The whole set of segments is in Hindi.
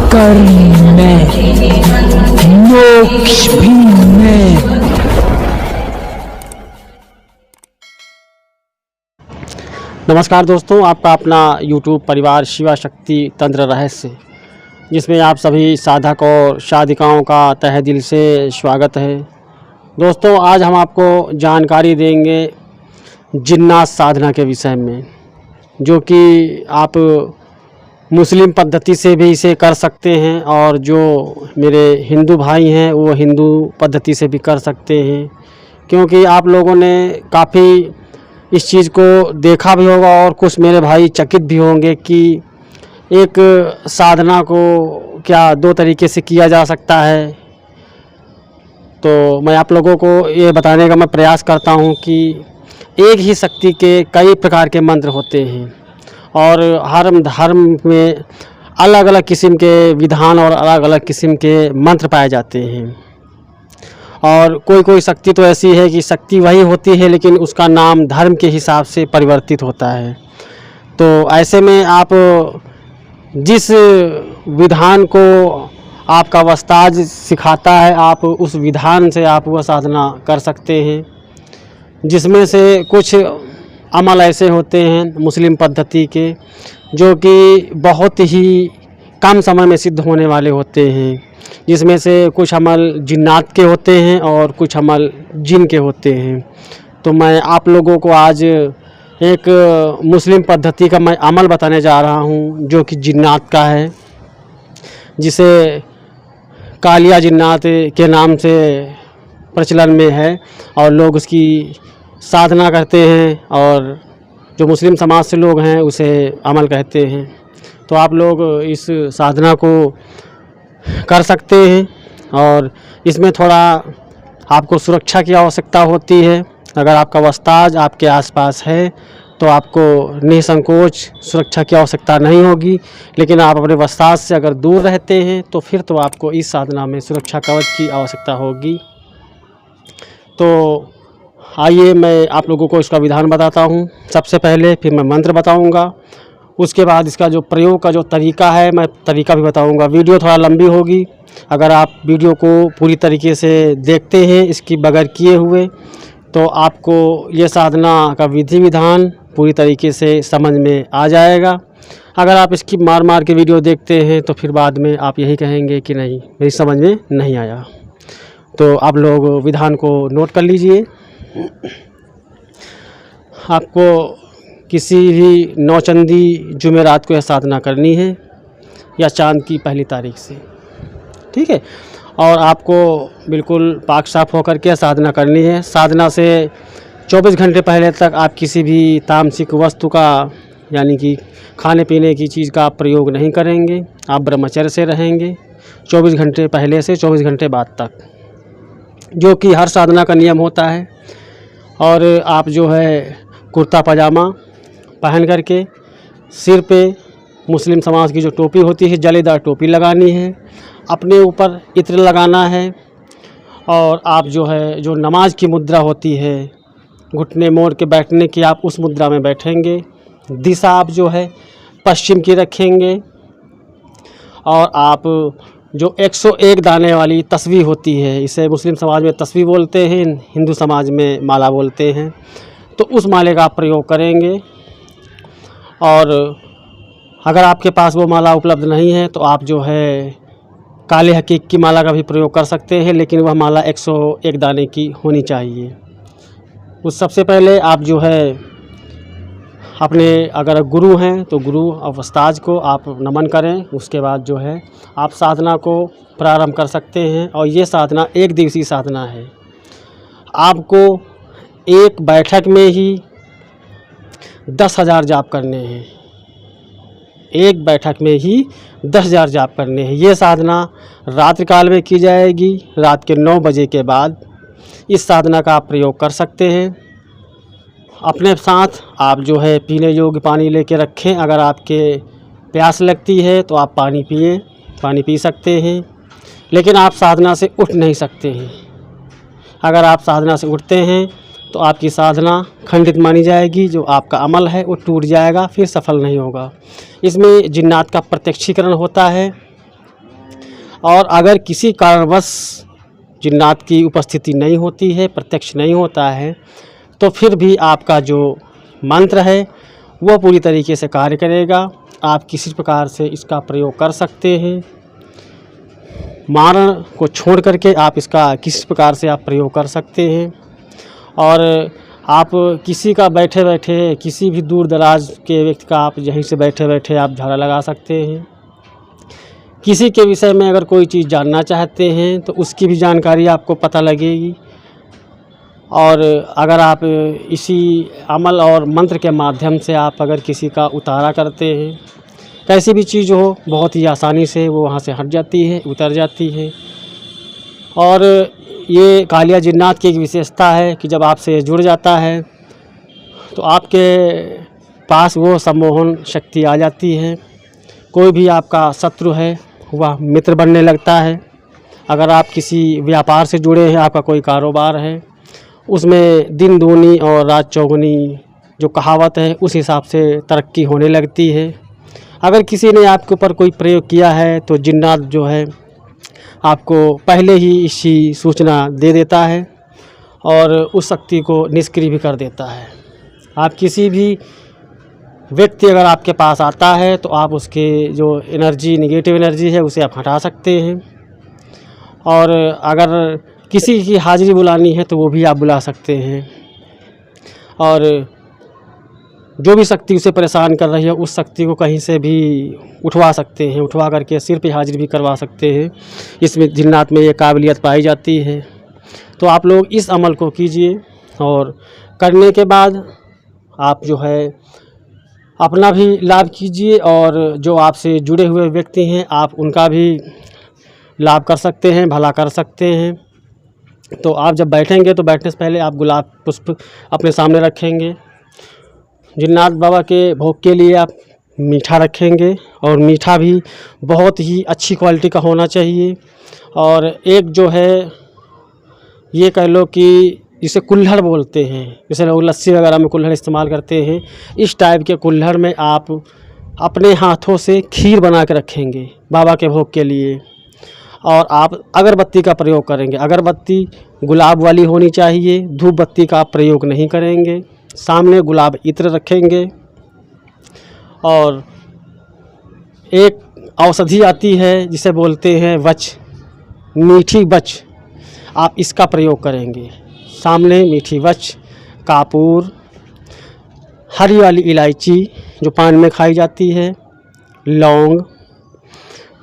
कर्म में, मोक्ष भी में। नमस्कार दोस्तों, आपका अपना YouTube परिवार शिवा शक्ति तंत्र रहस्य, जिसमें आप सभी साधक और साधिकाओं का तहे दिल से स्वागत है। दोस्तों, आज हम आपको जानकारी देंगे जिन्नात साधना के विषय में, जो कि आप मुस्लिम पद्धति से भी इसे कर सकते हैं और जो मेरे हिंदू भाई हैं वो हिंदू पद्धति से भी कर सकते हैं। क्योंकि आप लोगों ने काफ़ी इस चीज़ को देखा भी होगा और कुछ मेरे भाई चकित भी होंगे कि एक साधना को क्या दो तरीके से किया जा सकता है। तो मैं आप लोगों को ये बताने का मैं प्रयास करता हूँ कि एक ही शक्ति के कई प्रकार के मंत्र होते हैं और हर धर्म में अलग अलग किस्म के विधान और अलग अलग किस्म के मंत्र पाए जाते हैं। और कोई कोई शक्ति तो ऐसी है कि शक्ति वही होती है लेकिन उसका नाम धर्म के हिसाब से परिवर्तित होता है। तो ऐसे में आप जिस विधान को आपका वस्ताज सिखाता है, आप उस विधान से आप वह साधना कर सकते हैं। जिसमें से कुछ अमल ऐसे होते हैं मुस्लिम पद्धति के जो कि बहुत ही कम समय में सिद्ध होने वाले होते हैं। जिसमें से कुछ अमल जिन्नात के होते हैं और कुछ अमल जिन के होते हैं। तो मैं आप लोगों को आज एक मुस्लिम पद्धति का मैं अमल बताने जा रहा हूं जो कि जिन्नात का है, जिसे कालिया जिन्नात के नाम से प्रचलन में है और लोग उसकी साधना करते हैं और जो मुस्लिम समाज से लोग हैं उसे अमल कहते हैं। तो आप लोग इस साधना को कर सकते हैं और इसमें थोड़ा आपको सुरक्षा की आवश्यकता होती है। अगर आपका वस्ताज आपके आसपास है तो आपको निसंकोच सुरक्षा की आवश्यकता नहीं होगी, लेकिन आप अपने वस्ताज से अगर दूर रहते हैं तो फिर तो आपको इस साधना में सुरक्षा कवच की आवश्यकता होगी। तो आइए मैं आप लोगों को इसका विधान बताता हूँ सबसे पहले, फिर मैं मंत्र बताऊँगा। उसके बाद इसका जो प्रयोग का जो तरीका है मैं तरीका भी बताऊँगा। वीडियो थोड़ा लंबी होगी, अगर आप वीडियो को पूरी तरीके से देखते हैं इसकी बगैर किए हुए तो आपको ये साधना का विधि विधान पूरी तरीके से समझ में आ जाएगा। अगर आप इसकी मार मार के वीडियो देखते हैं तो फिर बाद में आप यही कहेंगे कि नहीं मेरी समझ में नहीं आया। तो आप लोग विधान को नोट कर लीजिए। आपको किसी भी नौचंदी जुमेरात को यह साधना करनी है या चांद की पहली तारीख से, ठीक है। और आपको बिल्कुल पाक साफ होकर के साधना करनी है। साधना से 24 घंटे पहले तक आप किसी भी तामसिक वस्तु का यानी कि खाने पीने की चीज़ का आप प्रयोग नहीं करेंगे। आप ब्रह्मचर्य से रहेंगे 24 घंटे पहले से 24 घंटे बाद तक, जो कि हर साधना का नियम होता है। और आप जो है कुर्ता पजामा पहन करके सिर पे मुस्लिम समाज की जो टोपी होती है जलेदार टोपी लगानी है, अपने ऊपर इत्र लगाना है और आप जो है जो नमाज की मुद्रा होती है घुटने मोड़ के बैठने की, आप उस मुद्रा में बैठेंगे। दिशा आप जो है पश्चिम की रखेंगे और आप जो 101 दाने वाली तस्बीह होती है, इसे मुस्लिम समाज में तस्बीह बोलते हैं, हिंदू समाज में माला बोलते हैं, तो उस माले का आप प्रयोग करेंगे। और अगर आपके पास वो माला उपलब्ध नहीं है तो आप जो है काले हकीक की माला का भी प्रयोग कर सकते हैं, लेकिन वह माला 101 दाने की होनी चाहिए। उस सबसे पहले आप जो है अपने अगर गुरु हैं तो गुरु और उस्ताद को आप नमन करें। उसके बाद जो है आप साधना को प्रारंभ कर सकते हैं। और ये साधना एक दिवसीय साधना है। आपको एक बैठक में ही 10,000 जाप करने हैं। एक बैठक में ही 10,000 जाप करने हैं। ये साधना रात्रि काल में की जाएगी। रात के 9 बजे के बाद इस साधना का आप प्रयोग कर सकते हैं। अपने साथ आप जो है पीने योग्य पानी लेके रखें। अगर आपके प्यास लगती है तो आप पानी पिए, पानी पी सकते हैं, लेकिन आप साधना से उठ नहीं सकते हैं। अगर आप साधना से उठते हैं तो आपकी साधना खंडित मानी जाएगी, जो आपका अमल है वो टूट जाएगा, फिर सफल नहीं होगा। इसमें जिन्नात का प्रत्यक्षीकरण होता है और अगर किसी कारणवश जिन्नात की उपस्थिति नहीं होती है, प्रत्यक्ष नहीं होता है, तो फिर भी आपका जो मंत्र है वो पूरी तरीके से कार्य करेगा। आप किसी प्रकार से इसका प्रयोग कर सकते हैं। मारण को छोड़ करके आप इसका किसी प्रकार से आप प्रयोग कर सकते हैं। और आप किसी का बैठे बैठे, किसी भी दूर दराज के व्यक्ति का आप यहीं से बैठे बैठे आप झाड़ा लगा सकते हैं। किसी के विषय में अगर कोई चीज़ जानना चाहते हैं तो उसकी भी जानकारी आपको पता लगेगी। और अगर आप इसी अमल और मंत्र के माध्यम से आप अगर किसी का उतारा करते हैं, कैसी भी चीज़ हो, बहुत ही आसानी से वो वहाँ से हट जाती है, उतर जाती है। और ये कालिया जिन्नात की एक विशेषता है कि जब आपसे जुड़ जाता है तो आपके पास वो सम्मोहन शक्ति आ जाती है। कोई भी आपका शत्रु है वह मित्र बनने लगता है। अगर आप किसी व्यापार से जुड़े हैं, आपका कोई कारोबार है, उसमें दिन दूनी और रात चौगुनी जो कहावत है उस हिसाब से तरक्की होने लगती है। अगर किसी ने आपके ऊपर कोई प्रयोग किया है तो जिन्नात जो है आपको पहले ही इसकी सूचना दे देता है और उस शक्ति को निष्क्रिय भी कर देता है। आप किसी भी व्यक्ति अगर आपके पास आता है तो आप उसके जो एनर्जी, निगेटिव एनर्जी है, उसे आप हटा सकते हैं। और अगर किसी की हाज़िरी बुलानी है तो वो भी आप बुला सकते हैं। और जो भी शक्ति उसे परेशान कर रही है उस शक्ति को कहीं से भी उठवा सकते हैं, उठवा करके सिर पे हाजिरी भी करवा सकते हैं। इसमें जिन्नात में ये काबिलियत पाई जाती है। तो आप लोग इस अमल को कीजिए और करने के बाद आप जो है अपना भी लाभ कीजिए और जो आपसे जुड़े हुए व्यक्ति हैं आप उनका भी लाभ कर सकते हैं, भला कर सकते हैं। तो आप जब बैठेंगे तो बैठने से पहले आप गुलाब पुष्प अपने सामने रखेंगे। जिन्नात बाबा के भोग के लिए आप मीठा रखेंगे और मीठा भी बहुत ही अच्छी क्वालिटी का होना चाहिए। और एक जो है ये कह लो कि जिसे कुल्हड़ बोलते हैं, जैसे लोग लस्सी वगैरह में कुल्हड़ इस्तेमाल करते हैं, इस टाइप के कुल्हड़ में आप अपने हाथों से खीर बना के रखेंगे बाबा के भोग के लिए। और आप अगरबत्ती का प्रयोग करेंगे। अगरबत्ती गुलाब वाली होनी चाहिए, धूप बत्ती का आप प्रयोग नहीं करेंगे। सामने गुलाब इत्र रखेंगे। और एक औषधि आती है जिसे बोलते हैं वच, मीठी वच, आप इसका प्रयोग करेंगे। सामने मीठी वच, कापूर, हरी वाली इलायची जो पान में खाई जाती है, लौंग,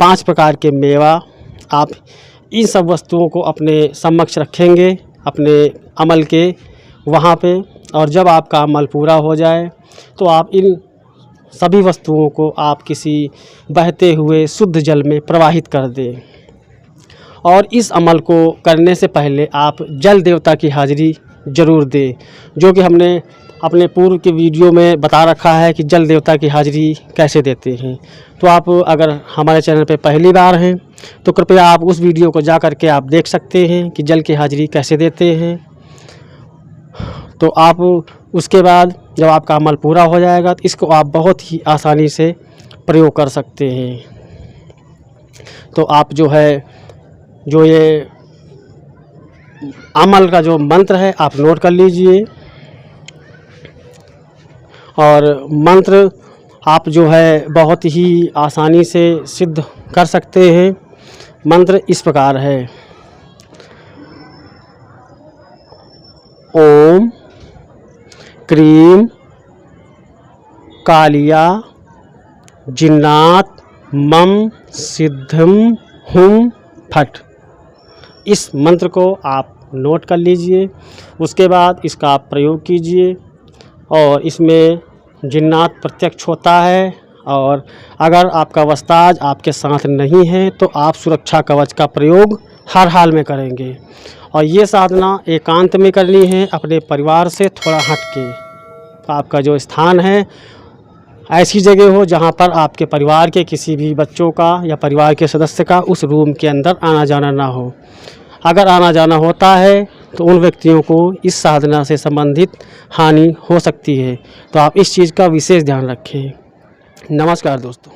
5 प्रकार के मेवा, आप इन सब वस्तुओं को अपने समक्ष रखेंगे अपने अमल के वहाँ पे। और जब आपका अमल पूरा हो जाए तो आप इन सभी वस्तुओं को आप किसी बहते हुए शुद्ध जल में प्रवाहित कर दें। और इस अमल को करने से पहले आप जल देवता की हाज़िरी ज़रूर दें, जो कि हमने अपने पूर्व के वीडियो में बता रखा है कि जल देवता की हाज़िरी कैसे देते हैं। तो आप अगर हमारे चैनल पे पहली बार हैं तो कृपया आप उस वीडियो को जा कर के आप देख सकते हैं कि जल की हाज़िरी कैसे देते हैं। तो आप उसके बाद जब आपका अमल पूरा हो जाएगा तो इसको आप बहुत ही आसानी से प्रयोग कर सकते हैं। तो आप जो है जो ये अमल का जो मंत्र है आप नोट कर लीजिए। और मंत्र आप जो है बहुत ही आसानी से सिद्ध कर सकते हैं। मंत्र इस प्रकार है, ओम क्रीम कालिया जिन्नात मम सिद्धम हुम फट। इस मंत्र को आप नोट कर लीजिए। उसके बाद इसका आप प्रयोग कीजिए। और इसमें जिन्नात प्रत्यक्ष होता है। और अगर आपका वस्ताज आपके साथ नहीं है तो आप सुरक्षा कवच का प्रयोग हर हाल में करेंगे। और ये साधना एकांत में करनी है, अपने परिवार से थोड़ा हट के। आपका जो स्थान है ऐसी जगह हो जहाँ पर आपके परिवार के किसी भी बच्चों का या परिवार के सदस्य का उस रूम के अंदर आना जाना ना हो। अगर आना जाना होता है तो उन व्यक्तियों को इस साधना से संबंधित हानि हो सकती है। तो आप इस चीज़ का विशेष ध्यान रखें। नमस्कार दोस्तों।